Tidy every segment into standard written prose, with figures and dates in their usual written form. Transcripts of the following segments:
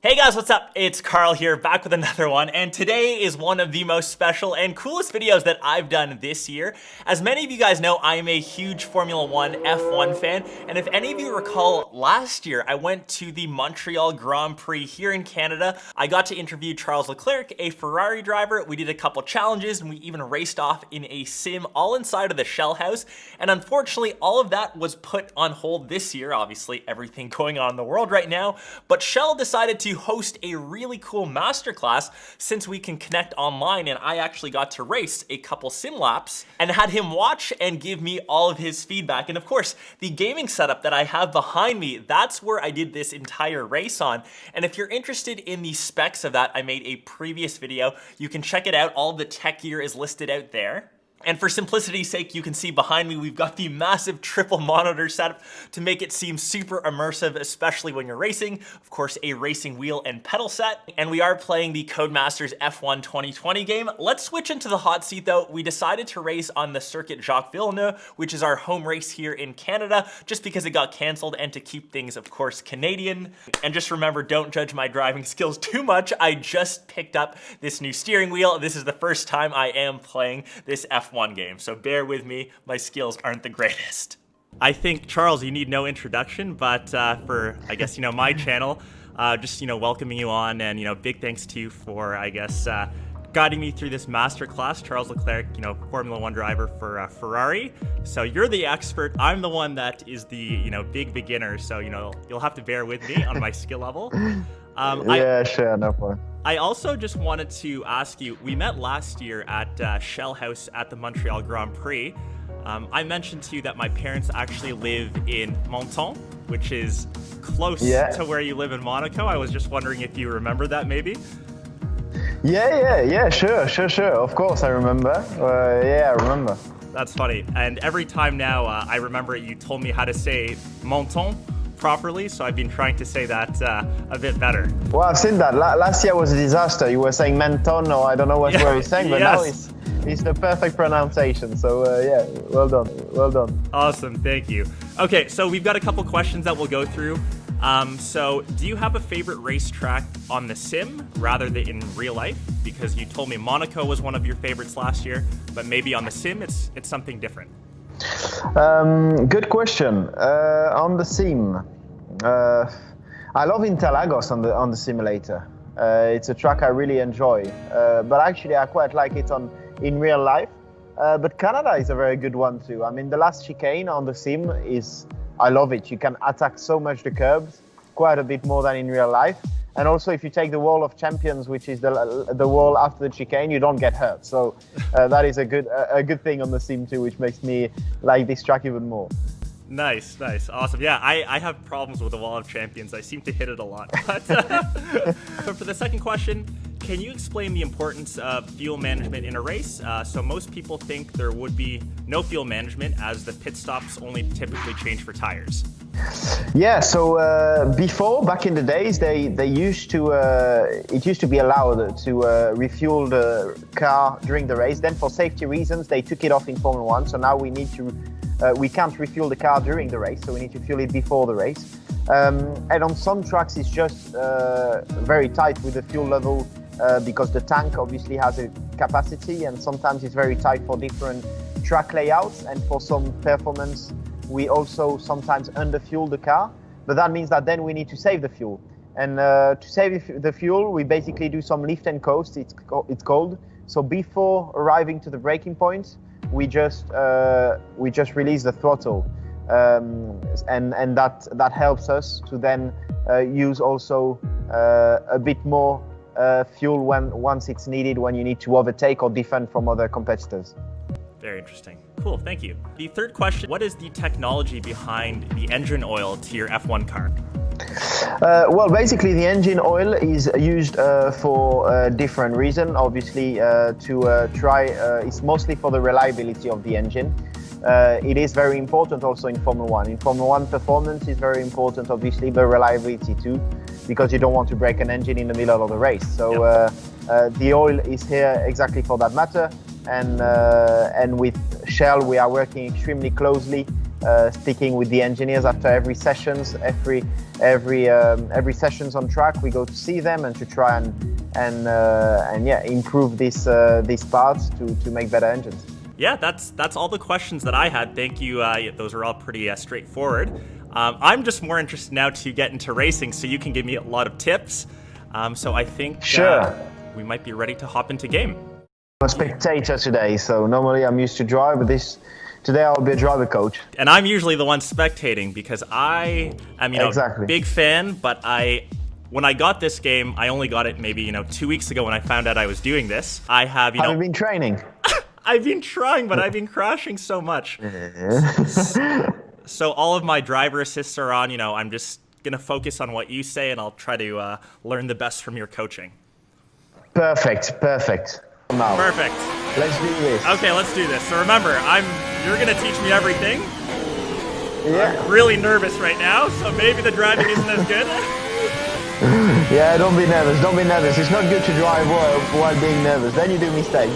Hey guys, what's up? It's Karl here, back with another one, and today is one of the most special and coolest videos that I've done this year. As many of you guys know, I am a huge Formula 1 F1 fan, and if any of you recall, last year I went to the Montreal Grand Prix here in Canada. I got to interview Charles Leclerc, a Ferrari driver. We did a couple challenges, and we even raced off in a sim all inside of the Shell House, and unfortunately, all of that was put on hold this year. Obviously, everything going on in the world right now, but Shell decided to host a really cool masterclass since we can connect online, and I actually got to race a couple sim laps and had him watch and give me all of his feedback. And of course, the gaming setup that I have behind me, that's where I did this entire race on. And if you're interested in the specs of that, I made a previous video. You can check it out. All the tech gear is listed out there. And for simplicity's sake, you can see behind me, we've got the massive triple monitor setup to make it seem super immersive, especially when you're racing. Of course, a racing wheel and pedal set. And we are playing the Codemasters F1 2020 game. Let's switch into the hot seat though. We decided to race on the circuit Jacques Villeneuve, which is our home race here in Canada, just because it got canceled and to keep things, of course, Canadian. And just remember, don't judge my driving skills too much. I just picked up this new steering wheel. This is the first time I am playing this F1 game, so bear with me, my skills aren't the greatest. I think, Charles, you need no introduction, but for, I guess, my channel, just, welcoming you on, and, big thanks to you for, I guess, guiding me through this masterclass. Charles Leclerc, Formula 1 driver for Ferrari. So you're the expert. I'm the one that is the, big beginner, so, you'll have to bear with me on my skill level. Sure, no problem. I also just wanted to ask you, we met last year at Shell House at the Montreal Grand Prix. I mentioned to you that my parents actually live in Menton, which is close to where you live in Monaco. I was just wondering if you remember that maybe? Yeah, sure. Of course I remember. I remember. That's funny. And every time now I remember you told me how to say Menton properly, so I've been trying to say that a bit better. Well, I've seen that. Last year was a disaster. You were saying Menton, or I don't know what you were saying, but now it's the perfect pronunciation. So well done. Awesome, thank you. Okay, so we've got a couple questions that we'll go through. So do you have a favorite racetrack on the sim rather than in real life? Because you told me Monaco was one of your favorites last year, but maybe on the sim it's something different. Good question. On the sim, I love Interlagos on the simulator. It's a track I really enjoy, but actually I quite like it in real life. But Canada is a very good one too. I mean, the last chicane on the sim I love it. You can attack so much the curbs, quite a bit more than in real life. And also, if you take the Wall of Champions, which is the wall after the chicane, you don't get hurt. So that is a good thing on the sim too, which makes me like this track even more. Nice, awesome. Yeah, I have problems with the Wall of Champions. I seem to hit it a lot. But for the second question, can you explain the importance of fuel management in a race? So most people think there would be no fuel management as the pit stops only typically change for tires. Yeah, so before, back in the days, it used to be allowed to refuel the car during the race. Then for safety reasons, they took it off in Formula 1. So now we can't refuel the car during the race, so we need to fuel it before the race. And on some tracks, it's just very tight with the fuel level because the tank obviously has a capacity, and sometimes it's very tight for different track layouts. And for some performance, we also sometimes underfuel the car, but that means that then we need to save the fuel. And to save the fuel, we basically do some lift and coast, it's called. So before arriving to the braking point, we just release the throttle, and that helps us to then use also a bit more fuel once it's needed, when you need to overtake or defend from other competitors. Very interesting. Cool, thank you. The third question, what is the technology behind the engine oil to your F1 car? Well, basically the engine oil is used for different reasons. Obviously, it's mostly for the reliability of the engine. It is very important also in Formula 1. In Formula 1, performance is very important, obviously, but reliability too, because you don't want to break an engine in the middle of the race. So the oil is here exactly for that matter. And with Shell, we are working extremely closely, speaking with the engineers after every sessions, every sessions on track, we go to see them and to try and yeah, improve these parts to make better engines. Yeah, that's all the questions that I had. Thank you. Those are all pretty straightforward. I'm just more interested now to get into racing, so you can give me a lot of tips. So I think we might be ready to hop into game. I'm a spectator today, so normally I'm used to drive, but today I'll be a driver coach. And I'm usually the one spectating because I am, big fan, but when I got this game, I only got it maybe, 2 weeks ago when I found out I was doing this. I have, Have you been training? I've been trying, but I've been crashing so much. So all of my driver assists are on, I'm just going to focus on what you say, and I'll try to learn the best from your coaching. Perfect. Now, perfect. Let's do this. Okay, let's do this. So remember, you're going to teach me everything. Yeah. I'm really nervous right now, so maybe the driving isn't as good. Yeah, don't be nervous. It's not good to drive while being nervous. Then you do mistakes.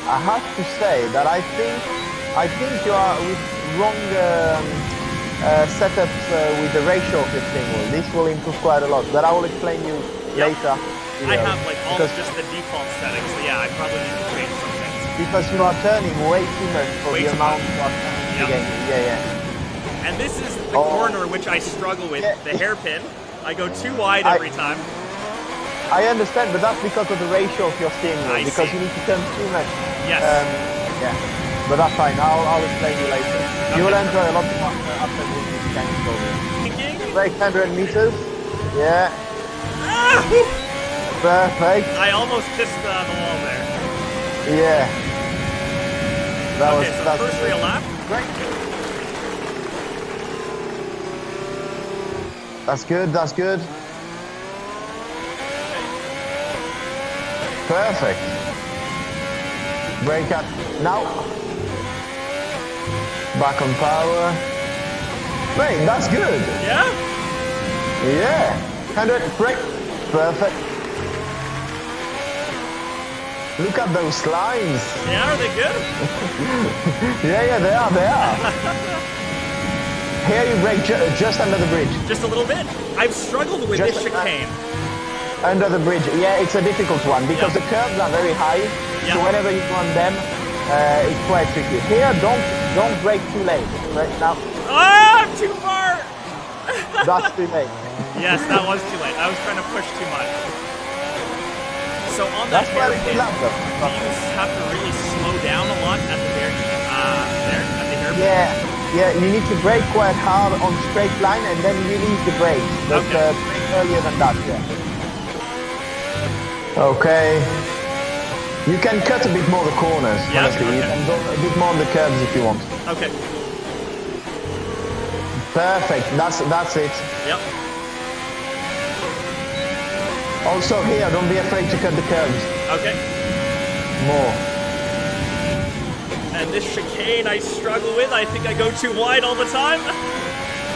I have to say that I think you are with wrong setups with the ratio of your steering wheel. This will improve quite a lot, but I will explain you later. I have all of just the default settings, so yeah, I probably need to change some things. Because you are turning way too much for the amount you are turning the game. Yeah. And this is the corner which I struggle with, the hairpin. I go too wide every time. I understand, but that's because of the ratio of your steering wheel, because you need to turn too much. Yes. Yeah, but that's fine. I'll explain you later. Okay. You will enjoy a lot more after this kind of program. Brake 100 meters. Yeah. Perfect. I almost kissed the wall there. Yeah. That was first real lap. Great. That's good. Perfect. Brake up. Now. Back on power. Wait, that's good. Yeah? Yeah. 100, brake. Perfect. Look at those lines. Yeah, are they good? Yeah, they are. Here you brake just under the bridge. Just a little bit? I've struggled with this chicane. Under the bridge. Yeah, it's a difficult one because the curves are very high. So whenever you go on them, it's quite tricky. Here, don't brake too late. Right now. Ah, too far! That's too late. Yes, that was too late. I was trying to push too much. So on that hairpin, do you have to really slow down a lot at the very at the hairpin? Yeah, you need to brake quite hard on straight line and then release the brake. But brake earlier than that, Okay. You can cut a bit more the corners, honestly. You can go a bit more on the curves if you want. Okay. Perfect, that's it. Yep. Also here, don't be afraid to cut the curves. Okay. More. And this chicane I struggle with. I think I go too wide all the time.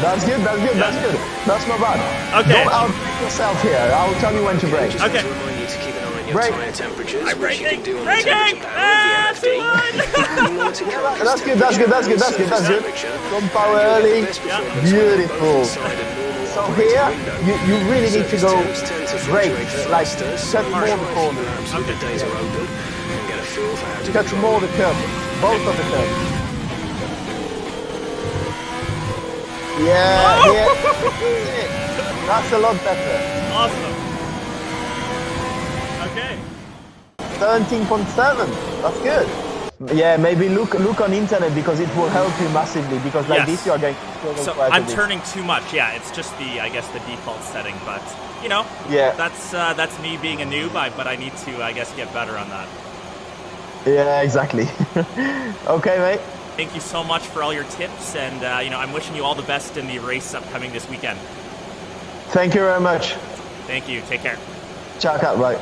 That's good. That's not bad. Okay. Don't outbrake yourself here. I'll tell you when to brake. Okay. Brake. I'm braking. Ah, too wide. That's good. Come power early. Beautiful. So here, you really need to go brake, like cut more the corners. Cut more the curves, both of the curves. Yeah. That's a lot better. Awesome. Okay. 17.7. That's good. Yeah, maybe look on internet because it will help you massively because like this you are going to so I'm turning too much. Yeah, it's just the the default setting, but that's me being a noob, but I need to get better on that. Yeah, exactly. Okay, mate. Thank you so much for all your tips, and I'm wishing you all the best in the race upcoming this weekend. Thank you very much. Thank you. Take care. Ciao, bye.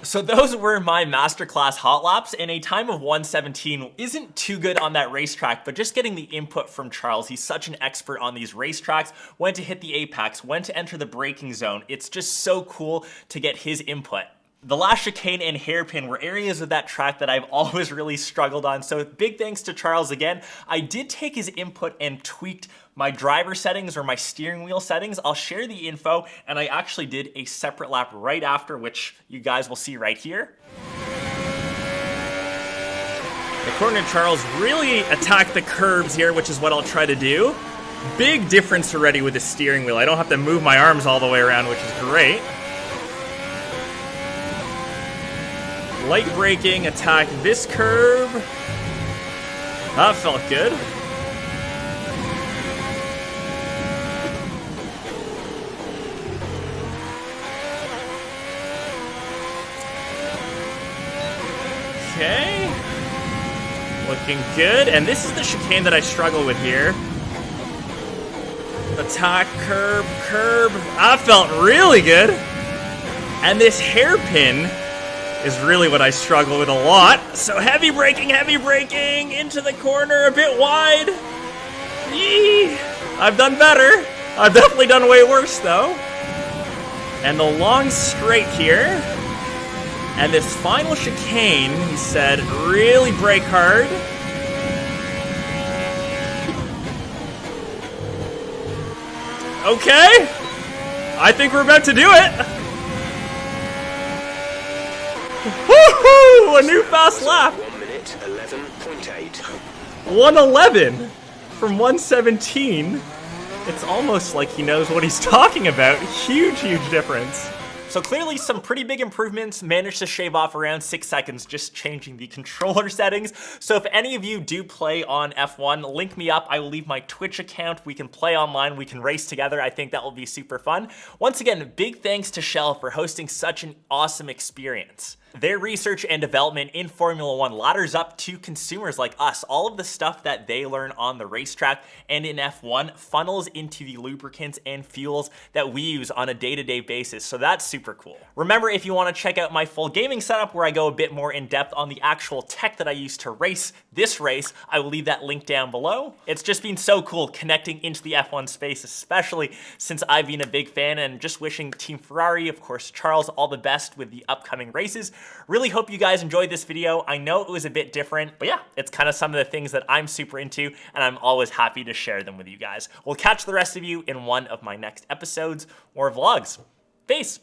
So those were my masterclass hot laps, and a time of 1:17 isn't too good on that racetrack, but just getting the input from Charles, he's such an expert on these racetracks, when to hit the apex, when to enter the braking zone. It's just so cool to get his input. The last chicane and hairpin were areas of that track that I've always really struggled on, so big thanks to Charles again. I did take his input and tweaked my driver settings or my steering wheel settings. I'll share the info, and I actually did a separate lap right after, which you guys will see right here. According to Charles, really attack the curbs here, which is what I'll try to do. Big difference already with the steering wheel. I don't have to move my arms all the way around, which is great. Light braking, attack this curb. That felt good. Okay. Looking good. And this is the chicane that I struggle with here. Attack, curb, curb. That felt really good. And this hairpin is really what I struggle with a lot. So heavy braking into the corner, a bit wide. Yee! I've done better. I've definitely done way worse though. And the long straight here. And this final chicane, he said, really brake hard. Okay. I think we're about to do it. Woohoo! A new fast lap. 1 minute 11.8. 111 from 117. It's almost like he knows what he's talking about. Huge difference. So clearly some pretty big improvements. Managed to shave off around 6 seconds just changing the controller settings. So if any of you do play on F1, link me up. I will leave my Twitch account. We can play online. We can race together. I think that will be super fun. Once again, big thanks to Shell for hosting such an awesome experience. Their research and development in Formula One ladders up to consumers like us. All of the stuff that they learn on the racetrack and in F1 funnels into the lubricants and fuels that we use on a day-to-day basis. So that's super cool. Remember, if you want to check out my full gaming setup where I go a bit more in depth on the actual tech that I use to race this race, I will leave that link down below. It's just been so cool connecting into the F1 space, especially since I've been a big fan, and just wishing Team Ferrari, of course Charles, all the best with the upcoming races. Really hope you guys enjoyed this video. I know it was a bit different, but yeah, it's kind of some of the things that I'm super into, and I'm always happy to share them with you guys. We'll catch the rest of you in one of my next episodes or vlogs. Peace!